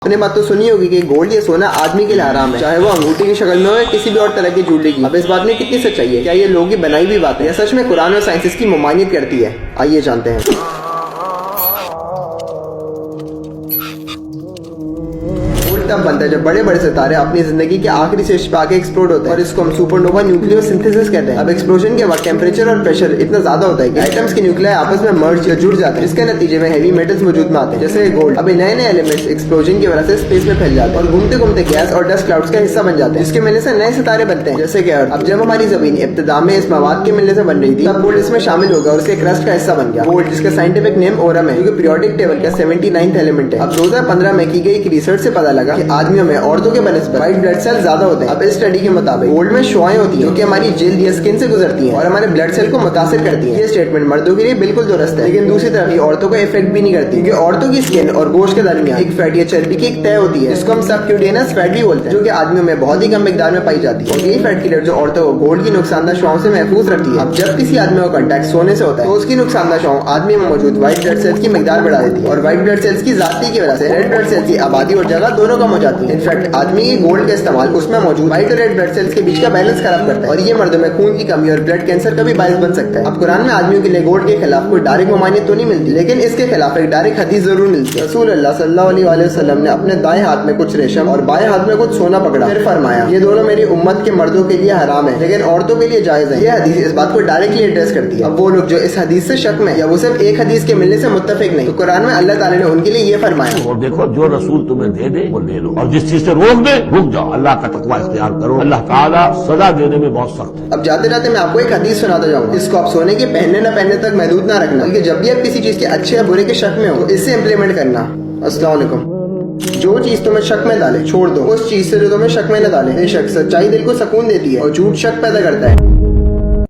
आपने बात तो सुनी होगी कि गोल्ड या सोना आदमी के लिए हराम है, चाहे वो अंगूठी की शक्ल में हो या किसी भी और तरह की ज्वेलरी की। अब इस बात में कितनी सच्चाई है? क्या ये लोगों की बनाई हुई बात है या सच में कुरान और साइंस इसकी ममानियत करती है? आइए जानते हैं। तब बनता है जब बड़े बड़े सितारे अपनी जिंदगी के आखिरी स्टेज पे आके एक्सप्लोड होते हैं और इसको हम सुपरनोवा न्यूक्लियर सिंथेसिस कहते हैं। अब एक्सप्लोजन के वक्त टेम्परेचर और प्रेशर इतना ज्यादा होता है कि एटम्स के न्यूक्लियाई आपस में मर्ज या जुड़ जाते हैं, जिसके नतीजे में हेवी मेटल्स वजूद में आते हैं जैसे गोल्ड। अब नए नए एलिमेंट्स एक्सप्लोजन की वजह से स्पेस में फैल जाते हैं और घूमते घूमते गैस और डस्ट क्लाउड्स का हिस्सा बन जाते हैं, जिसके मिलने से नए सितारे बनते हैं जैसे कि अर्थ। अब जब हमारी जमीन इब्तिदा में इस मवाद के मिलने से बन रही थी तब गोल्ड इसमें शामिल होगा और उसके क्रस्ट का हिस्सा बन गया। गोल्ड जिसका साइंटिफिक नेम ओरम है, जो कि पीरियोडिक टेबल का 79th एलिमेंट है। अब 2015 में की गई एक रिसर्च से पता लगा कि आदमियों में औरतों के बनस्बत व्हाइट ब्लड सेल ज्यादा होते हैं। अब इस स्टडी के मुताबिक गोल्ड में शुआएं होती हैं जो कि हमारी जिल्द या स्किन से गुजरती हैं और हमारे ब्लड सेल को मुतासिर करती हैं। ये स्टेटमेंट मर्दों के लिए बिल्कुल दुरुस्त है, लेकिन दूसरी तरफ ये औरतों को इफेक्ट भी नहीं करती, क्योंकि औरतों की स्किन और गोश्त के दरमियान एक फैट या चर्बी की एक तय होती है जिसको हम सबक्यूटेनियस फैट भी बोलते हैं, जो कि आदमियों में बहुत ही कम मिकदार में पाई जाती है। और यही फैट की लेयर जो औरतों को गोल्ड की नुकसानदा शुआओं से महफूज रखती है। अब जब किसी आदमी का कांटेक्ट सोने से होता है तो उसकी नुकसानदा शुआएं आदमी में मौजूद व्हाइट ब्लड सेल्स की मिकदार बढ़ा देती है और व्हाइट ब्लड सेल्स की जाती की वजह से रेड ब्लड सेल्स की आबादी और जगह दोनों कम हो जाती है। इनफैक्ट आदमी की गोल्ड का इस्तेमाल उसमें मौजूद व्हाइट और रेड ब्लड सेल्स के बीच का बैलेंस खराब करता है और ये मर्दों में खून की कमी और ब्लड कैंसर का भी बायस बन सकता है। अब कुरान में आदमियों के लिए गोल्ड के खिलाफ कोई डायरेक्ट ममानियत तो नहीं मिलती, लेकिन इसके खिलाफ एक डायरेक्ट हदीस जरूर मिलती है। रसूल अल्लाह सल्लल्लाहु अलैहि वसल्लम ने अपने दाएं हाथ में कुछ रेशम और बाएं हाथ में कुछ सोना पकड़ा, फिर फरमाया ये दोनों मेरी उम्मत के मर्दों के लिए हराम है लेकिन औरतों के लिए जायज है। यह हदीस इस बात को डायरेक्टली एड्रेस करती है। अब वो लोग जो इस हदीस से शक में या वो सिर्फ एक हदीस के मिलने से मुत्तफिक नहीं, तो कुरान में अल्लाह ताला ने उनके लिए ये फरमाया, और देखो जो रसूल तुम्हें दे दे वो ले लो और जिस चीज से रोक दे रुक जाओ। अल्लाह का तकवा इख्तियार करो, अल्लाह ताला सजा देने में बहुत सख्त है। अब जाते जाते मैं आपको एक हदीस सुनाता जाऊंगा। इसको आप सोने के पहनने न पहनने तक महदूद ना रखना, बल्कि जब भी आप किसी चीज के अच्छे या बुरे के शक में हो तो इससे इम्प्लीमेंट करना। अस्सलाम वालेकुम। जो चीज तुम्हें शक में डाले छोड़ दो उस चीज से जो तुम्हें शक में न डाले। बेशक सच्चाई दिल को सुकून देती है और झूठ शक पैदा करता है।